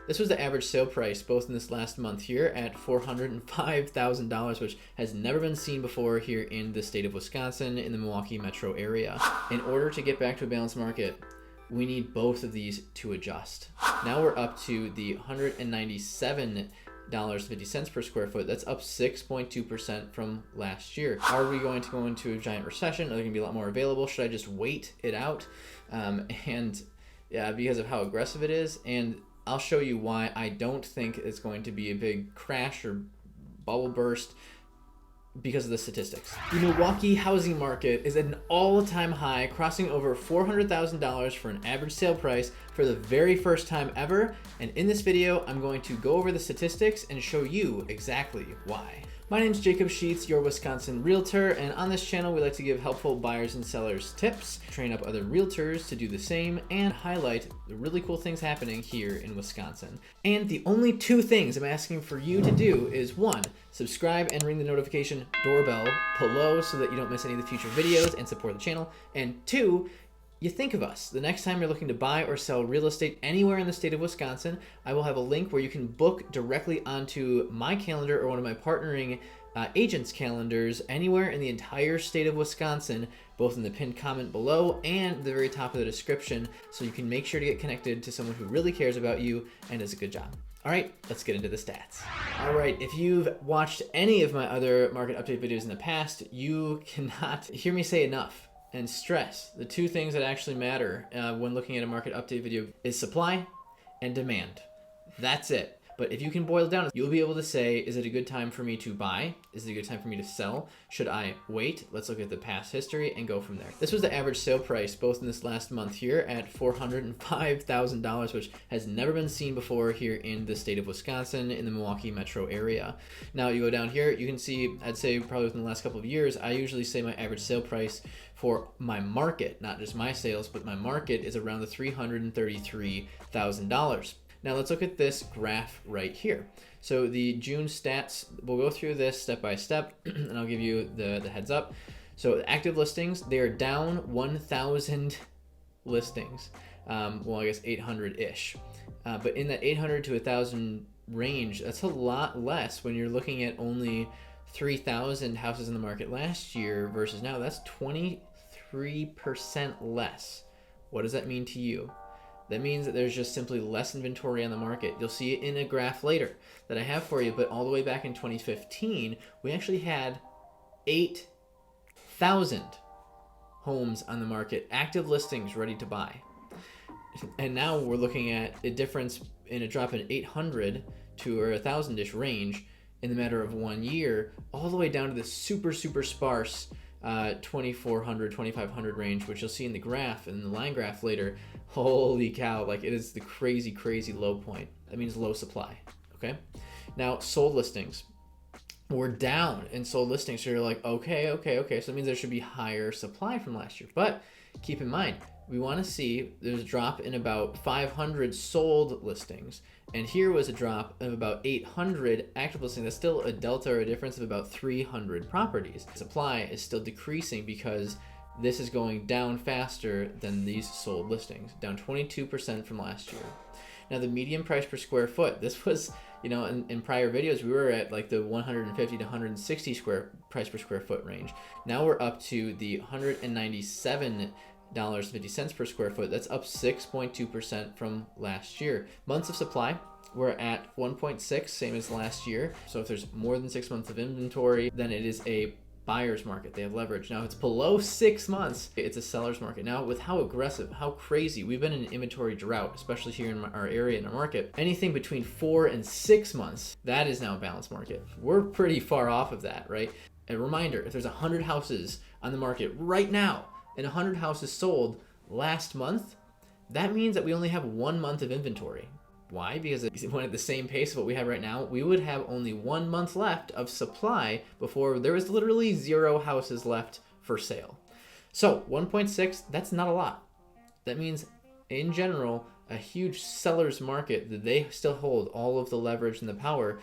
This was the average sale price both in this last month here at $405,000, which has never been seen before here in the state of Wisconsin in the Milwaukee metro area. In order to get back to a balanced market, we need both of these to adjust. Now we're up to the $197.50 per square foot. That's up 6.2% from last year. Are we going to go into a giant recession? Are there going to be a lot more available? Should I just wait it out? Because of how aggressive it is. And I'll show you why I don't think it's going to be a big crash or bubble burst because of the statistics. The Milwaukee housing market is at an all-time high, crossing over $400,000 for an average sale price for the very first time ever. And in this video, I'm going to go over the statistics and show you exactly why. My name is Jacob Sheets, your Wisconsin realtor, and on this channel we like to give helpful buyers and sellers tips, train up other realtors to do the same, and highlight the really cool things happening here in Wisconsin. And the only two things I'm asking for you to do is 1, subscribe and ring the notification doorbell below so that you don't miss any of the future videos and support the channel, and 2, you think of us. The next time you're looking to buy or sell real estate anywhere in the state of Wisconsin, I will have a link where you can book directly onto my calendar or one of my partnering agents' calendars anywhere in the entire state of Wisconsin, both in the pinned comment below and the very top of the description, so you can make sure to get connected to someone who really cares about you and does a good job. All right, let's get into the stats. All right, if you've watched any of my other market update videos in the past, you cannot hear me say enough and stress the two things that actually matter when looking at a market update video is supply and demand. That's it. But if you can boil it down, you'll be able to say, is it a good time for me to buy? Is it a good time for me to sell? Should I wait? Let's look at the past history and go from there. This was the average sale price both in this last month here at $405,000, which has never been seen before here in the state of Wisconsin in the Milwaukee metro area. Now you go down here, you can see, I'd say probably within the last couple of years, I usually say my average sale price for my market, not just my sales, but my market is around the $333,000. Now let's look at this graph right here. So the June stats, we'll go through this step by step and I'll give you the heads up. So active listings, they are down 1,000 listings. Well, I guess 800-ish. But in that 800 to 1,000 range, that's a lot less when you're looking at only 3,000 houses in the market last year versus now. That's 23% less. What does that mean to you? That means that there's just simply less inventory on the market. You'll see it in a graph later that I have for you, but all the way back in 2015, we actually had 8,000 homes on the market, active listings ready to buy. And now we're looking at a difference in a drop in 800 to or 1,000-ish range in the matter of 1 year, all the way down to the super sparse 2,400, 2,500 range, which you'll see in the graph and the line graph later. Holy cow, like it is the crazy low point. That means low supply, okay? Now, sold listings. We're down in sold listings, so you're like, okay, so that means there should be higher supply from last year. But keep in mind, we want to see there's a drop in about 500 sold listings, and here was a drop of about 800 active listings. That's still a delta or a difference of about 300 properties. Supply is still decreasing because this is going down faster than these sold listings, down 22% from last year. Now the median price per square foot, this was, in prior videos, we were at like the 150 to 160 price per square foot range. Now we're up to the $197.50 per square foot. That's up 6.2% from last year. Months of supply, we're at 1.6, same as last year. So if there's more than 6 months of inventory, then it is a buyer's market. They have leverage. Now, if it's below 6 months, it's a seller's market. Now, with how aggressive, how crazy, we've been in an inventory drought, especially here in our area, in our market, anything between 4 and 6 months, that is now a balanced market. We're pretty far off of that, right? A reminder, if there's 100 houses on the market right now and 100 houses sold last month, that means that we only have 1 month of inventory. Why? Because if it went at the same pace of what we have right now, we would have only 1 month left of supply before there was literally 0 houses left for sale. So 1.6, that's not a lot. That means in general, a huge seller's market that they still hold all of the leverage and the power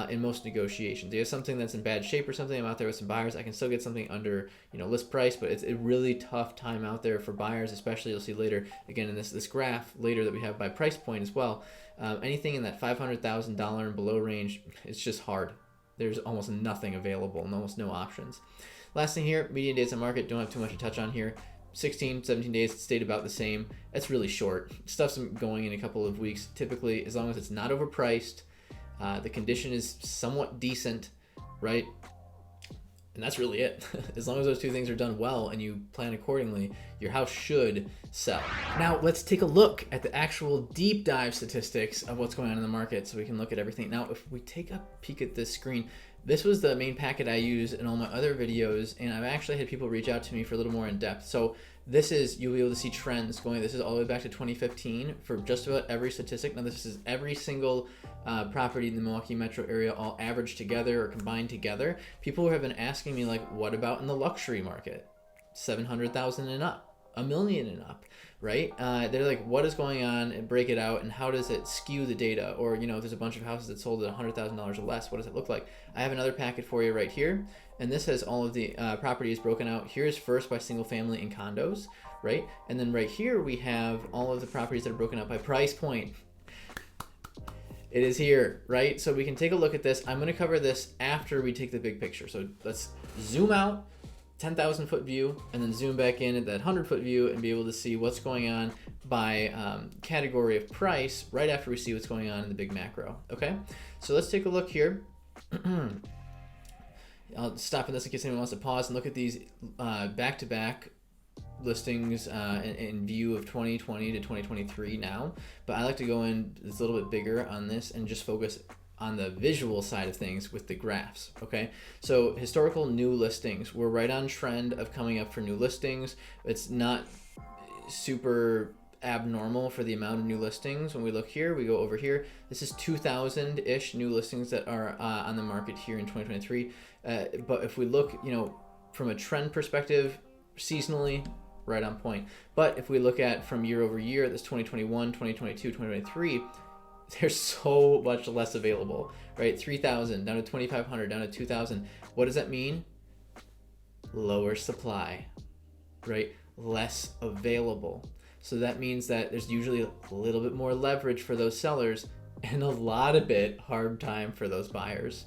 in most negotiations. They have something that's in bad shape or something, I'm out there with some buyers, I can still get something under list price, but it's a really tough time out there for buyers, especially you'll see later, again in this graph later that we have by price point as well. Anything in that $500,000 and below range, it's just hard. There's almost nothing available and almost no options. Last thing here, median days on market, don't have too much to touch on here. 16, 17 days, it stayed about the same. That's really short. Stuff's going in a couple of weeks. Typically, as long as it's not overpriced, the condition is somewhat decent, right? And that's really it. As long as those two things are done well and you plan accordingly, your house should sell. Now, let's take a look at the actual deep dive statistics of what's going on in the market so we can look at everything. Now, if we take a peek at this screen, this was the main packet I use in all my other videos, and I've actually had people reach out to me for a little more in depth. So this is, you'll be able to see trends going, this is all the way back to 2015 for just about every statistic. Now this is every single property in the Milwaukee metro area all averaged together or combined together. People have been asking me, like, what about in the luxury market? 700,000 and up, $1 million and up, right? They're like, what is going on, and break it out, and how does it skew the data? Or, if there's a bunch of houses that sold at $100,000 or less, what does it look like? I have another packet for you right here, and this has all of the properties broken out. Here's first by single family and condos, right? And then right here we have all of the properties that are broken out by price point. It is here, right? So we can take a look at this. I'm gonna cover this after we take the big picture. So let's zoom out, 10,000 foot view, and then zoom back in at that 100-foot view and be able to see what's going on by category of price right after we see what's going on in the big macro, okay? So let's take a look here. I'll stop in this in case anyone wants to pause and look at these back-to-back listings in view of 2020 to 2023 now, but I like to go in it's a little bit bigger on this and just focus on the visual side of things with the graphs, okay? So historical new listings, we're right on trend of coming up for new listings. It's not super abnormal for the amount of new listings. When we look here, we go over here, this is 2,000-ish new listings that are on the market here in 2023. But if we look, from a trend perspective, seasonally, right on point. But if we look at from year over year, this 2021, 2022, 2023, there's so much less available, right? 3,000 down to 2,500, down to 2,000. What does that mean? Lower supply, right? Less available. So that means that there's usually a little bit more leverage for those sellers and a lot of bit hard time for those buyers.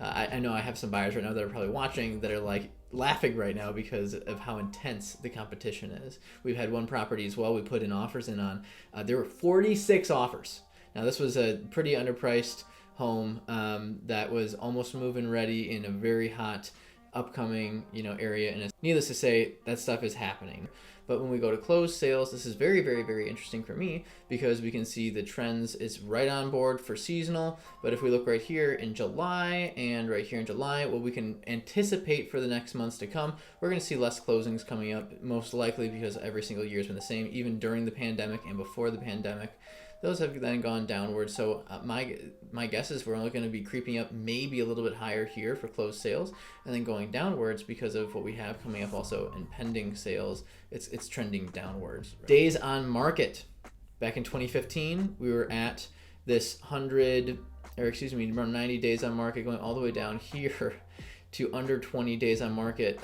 I know I have some buyers right now that are probably watching that are like laughing right now because of how intense the competition is. We've had one property as well we put in offers in on. There were 46 offers. Now this was a pretty underpriced home that was almost move-in ready in a very hot upcoming area, and needless to say, that stuff is happening. But when we go to closed sales, this is very, very, very interesting for me because we can see the trends is right on board for seasonal. But if we look right here in July and right here in July, what we can anticipate for the next months to come, we're going to see less closings coming up, most likely because every single year has been the same, even during the pandemic and before the pandemic. Those have then gone downward. So my guess is we're only going to be creeping up maybe a little bit higher here for closed sales and then going downwards because of what we have coming up also in pending sales. It's trending downwards. Days on market. Back in 2015, we were at this 90 days on market going all the way down here to under 20 days on market,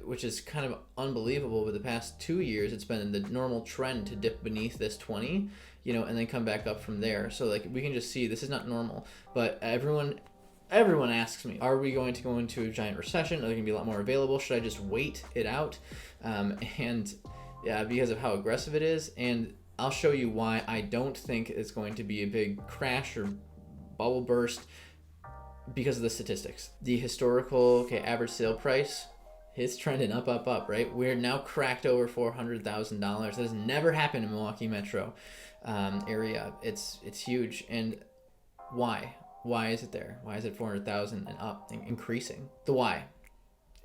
which is kind of unbelievable. But the past 2 years, it's been the normal trend to dip beneath this 20, and then come back up from there. So like we can just see this is not normal, but everyone asks me, are we going to go into a giant recession? Are there going to be a lot more available? Should I just wait it out? And yeah, because of how aggressive it is. And I'll show you why I don't think it's going to be a big crash or bubble burst because of the statistics. The historical average sale price, it's trending up, right? We're now cracked over $400,000. That has never happened in Milwaukee metro area. It's huge. And why? Why is it there? Why is it 400,000 and up and increasing? The why.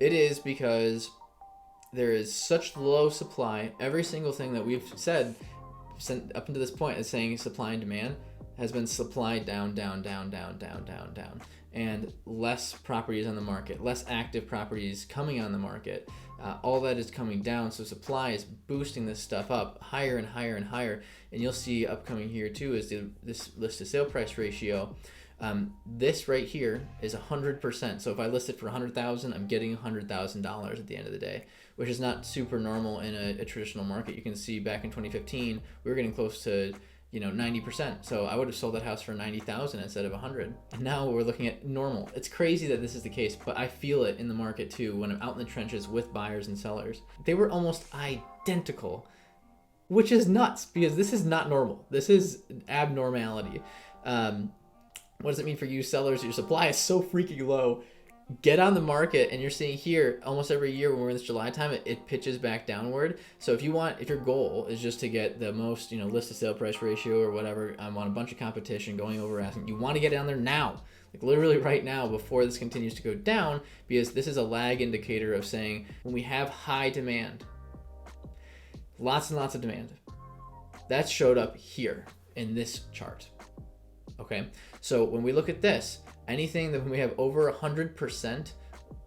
It is because there is such low supply. Every single thing that we've said up until this point is saying supply and demand has been supply down, down, down, down, down, down, down, and less properties on the market, less active properties coming on the market. All that is coming down, so supply is boosting this stuff up higher and higher and higher. And you'll see upcoming here too is this list to sale price ratio. This right here is 100%. So if I list it for $100,000, I'm getting $100,000 at the end of the day, which is not super normal in a traditional market. You can see back in 2015, we were getting close to 90%. So I would have sold that house for $90,000 instead of $100. And now we're looking at normal. It's crazy that this is the case, but I feel it in the market too when I'm out in the trenches with buyers and sellers. They were almost identical, which is nuts because this is not normal. This is abnormality. What does it mean for you sellers? Your supply is so freaking low. Get on the market, and you're seeing here almost every year when we're in this July time, it pitches back downward. So if your goal is just to get the most, list to sale price ratio or whatever, I want a bunch of competition going over asking, you want to get down there now, like literally right now before this continues to go down, because this is a lag indicator of saying when we have high demand, lots and lots of demand, that showed up here in this chart. Okay, so when we look at this, anything that when we have over 100%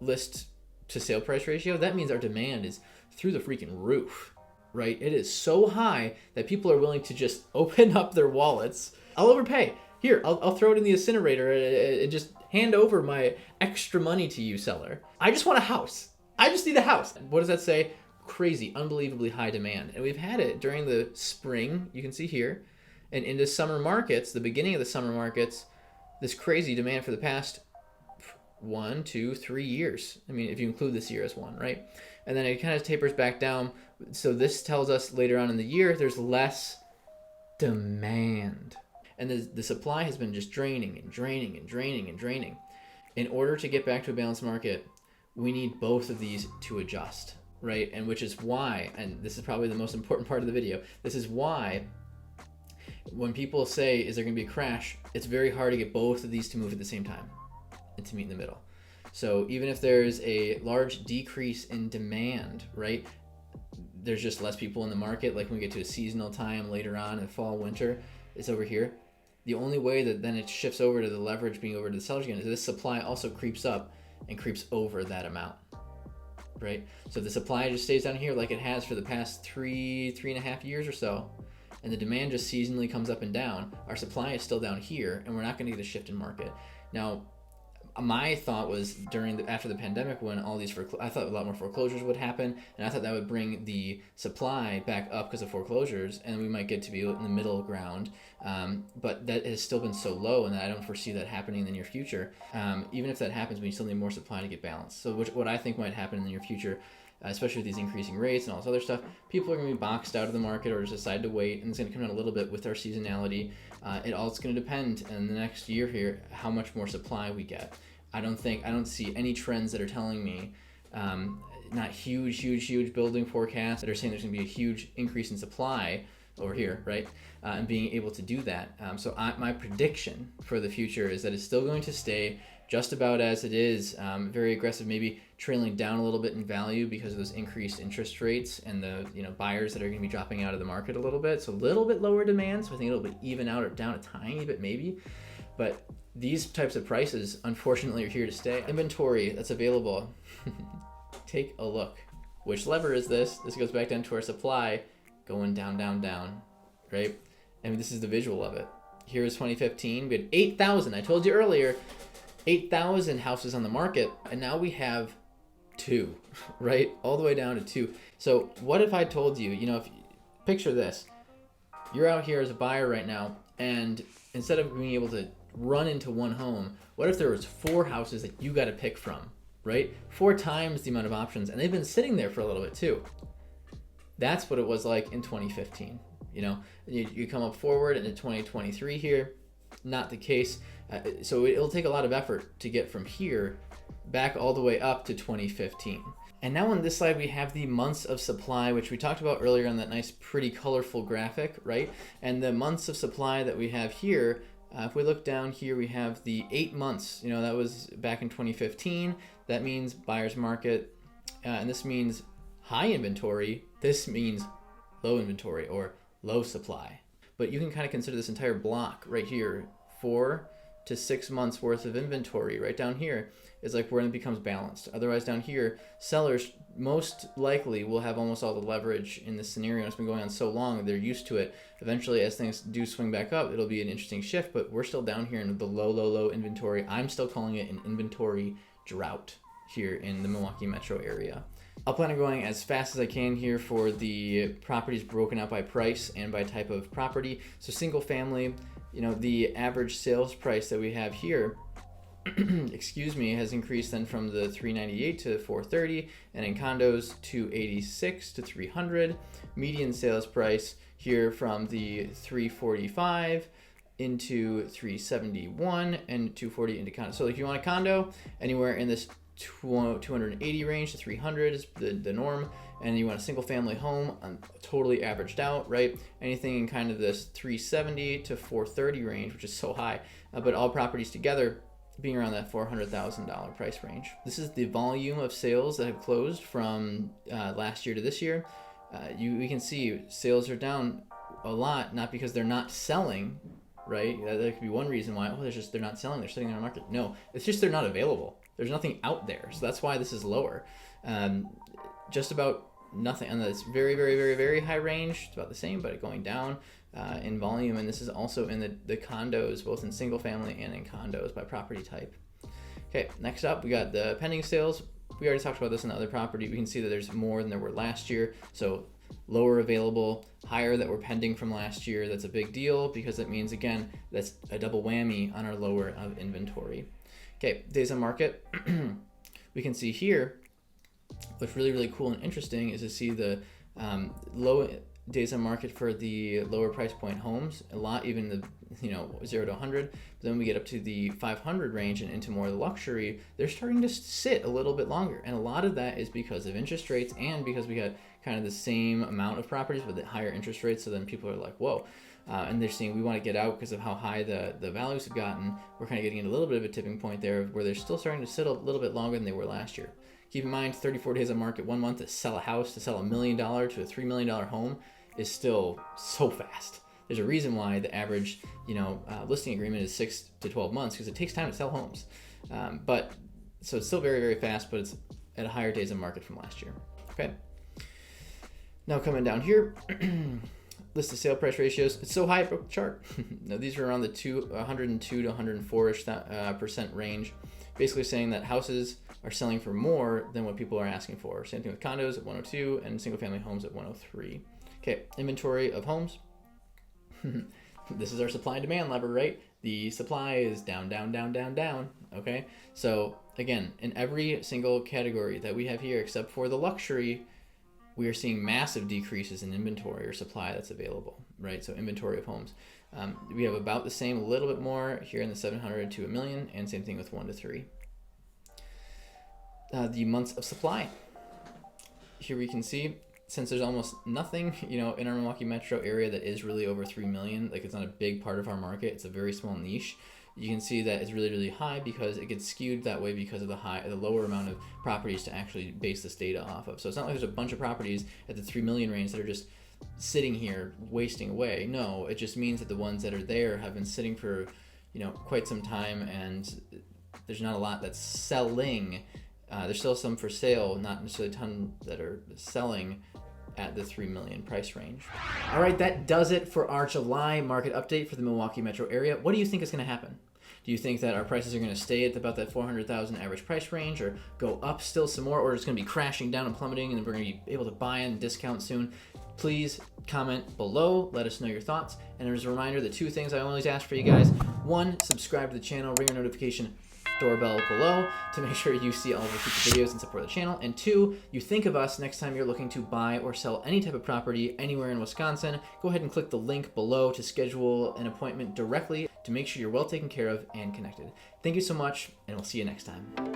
list to sale price ratio, that means our demand is through the freaking roof, right? It is so high that people are willing to just open up their wallets. I'll overpay. Here, I'll throw it in the incinerator and just hand over my extra money to you, seller. I just want a house. I just need a house. What does that say? Crazy, unbelievably high demand. And we've had it during the spring, you can see here, and into summer markets, the beginning of the summer markets, this crazy demand for the past 1, 2, 3 years. I mean, if you include this year as one, right? And then it kind of tapers back down. So this tells us later on in the year, there's less demand. And the supply has been just draining and draining and draining and draining. In order to get back to a balanced market, we need both of these to adjust, right? And which is why, and this is probably the most important part of the video, this is why when people say, is there going to be a crash, it's very hard to get both of these to move at the same time and to meet in the middle. So even if there's a large decrease in demand, right, there's just less people in the market, like when we get to a seasonal time later on in fall, winter, it's over here. The only way that then it shifts over to the leverage being over to the sellers again is this supply also creeps up and creeps over that amount, right? So the supply just stays down here like it has for the past 3.5 years or so, and the demand just seasonally comes up and down. Our supply is still down here, and we're not going to get a shift in market. Now, my thought was after the pandemic, when all these I thought a lot more foreclosures would happen, and I thought that would bring the supply back up because of foreclosures, and we might get to be in the middle ground. But that has still been so low, and I don't foresee that happening in the near future. Even if that happens, we still need more supply to get balanced. So what I think might happen in the near future, especially with these increasing rates and all this other stuff, people are going to be boxed out of the market or just decide to wait, and it's going to come down a little bit with our seasonality. It's going to depend in the next year here how much more supply we get. I don't see any trends that are telling me, not huge building forecasts that are saying there's going to be a huge increase in supply over here, right? And being able to do that. So my prediction for the future is that it's still going to stay just about as it is, very aggressive, maybe trailing down a little bit in value because of those increased interest rates and the buyers that are going to be dropping out of the market a little bit. So a little bit lower demand. So I think it'll be even out or down a tiny bit maybe. But these types of prices, unfortunately, are here to stay. Inventory that's available. Take a look. Which lever is this? This goes back down to our supply going down, down, down, right? And this is the visual of it. Here's 2015. We had 8,000. I told you earlier, 8,000 houses on the market, and now we have 2, right? All the way down to 2. So what if I told you, picture this. You're out here as a buyer right now, and instead of being able to run into one home, what if there was 4 houses that you got to pick from, right? 4 times the amount of options, and they've been sitting there for a little bit too. That's what it was like in 2015. You come up forward into 2023 here, not the case. So it'll take a lot of effort to get from here back all the way up to 2015. And now on this slide, we have the months of supply, which we talked about earlier on that nice, pretty colorful graphic, right? And the months of supply that we have here, if we look down here, we have the 8 months. That was back in 2015. That means buyer's market, and this means high inventory. This means low inventory or low supply. but you can kind of consider this entire block right here 4 to 6 months worth of inventory. Right down here is like when it becomes balanced. Otherwise down here, sellers most likely will have almost all the leverage in this scenario. It's been going on so long, they're used to it. Eventually, as things do swing back up, it'll be an interesting shift, but we're still down here in the low inventory. I'm still calling it an inventory drought here in the Milwaukee metro area. I'll plan on going as fast as I can here for the properties broken out by price and by type of property. So single family, the average sales price that we have here excuse me, has increased then from the $398 to $430, and in condos $286 to $300. Median sales price here from the $345 into $371 and $240 into condo. So if you want a condo, anywhere in this 280 range to 300 is the norm, and you want a single family home, totally averaged out, right? Anything in kind of this 370 to 430 range, which is so high, but all properties together being around that $400,000 price range. This is the volume of sales that have closed from last year to this year. We can see sales are down a lot, not because they're not selling, right? That could be one reason why. They're not selling. They're sitting on the market. No, it's just they're not available. There's nothing out there, so that's why this is lower. Just about nothing on this very, very, very, very high range. It's about the same, but going down in volume. And this is also in the condos, both in single family and in condos by property type. Okay, next up we got the pending sales. We already talked about this in the other property. We can see that there's more than there were last year. So lower available, higher that were pending from last year. That's a big deal because it means, again, that's a double whammy on our lower of inventory. Okay, days on market. We can see here, what's really, really cool and interesting is to see the low days on market for the lower price point homes, a lot, even the 0 to 100. But then when we get up to the 500 range and into more of the luxury, they're starting to sit a little bit longer. And a lot of that is because of interest rates and because we got kind of the same amount of properties with the higher interest rates. So then people are like, whoa. And they're saying we want to get out because of how high the values have gotten. We're kind of getting into a little bit of a tipping point there where they're still starting to sit a little bit longer than they were last year. Keep in mind, 34 days on market, 1 month to sell a house, to sell $1 million to a $3 million home is still so fast. There's a reason why the average, listing agreement is 6 to 12 months because it takes time to sell homes. So it's still very, very fast, but it's at a higher days on market from last year. Okay. Now coming down here, list of sale price ratios. It's so high it broke the chart. Now these are around the 102 to 104-ish percent range, basically saying that houses are selling for more than what people are asking for. Same thing with condos at 102 and single family homes at 103. Okay, inventory of homes. This is our supply and demand lever, right? The supply is down, down, down, down, down. Okay, so again, in every single category that we have here, except for the luxury, we are seeing massive decreases in inventory or supply that's available, right? So inventory of homes. We have about the same, a little bit more here in the 700 to 1 million, and same thing with 1 to 3. The months of supply. Here we can see, since there's almost nothing, in our Milwaukee metro area that is really over 3 million, like it's not a big part of our market, it's a very small niche. You can see that it's really, really high because it gets skewed that way because of the lower amount of properties to actually base this data off of. So it's not like there's a bunch of properties at the 3 million range that are just sitting here wasting away. No, it just means that the ones that are there have been sitting for, quite some time, and there's not a lot that's selling. There's still some for sale, not necessarily a ton that are selling at the 3 million price range. All right, that does it for our July market update for the Milwaukee metro area. What do you think is going to happen? Do you think that our prices are going to stay at about that 400,000 average price range, or go up still some more, or it's going to be crashing down and plummeting and then we're going to be able to buy and discount soon? Please comment below, let us know your thoughts. And as a reminder, the 2 things I always ask for you guys: 1, subscribe to the channel, ring your notification doorbell below to make sure you see all of our future videos and support the channel. And 2, you think of us next time you're looking to buy or sell any type of property anywhere in Wisconsin. Go ahead and click the link below to schedule an appointment directly to make sure you're well taken care of and connected. Thank you so much, and we'll see you next time.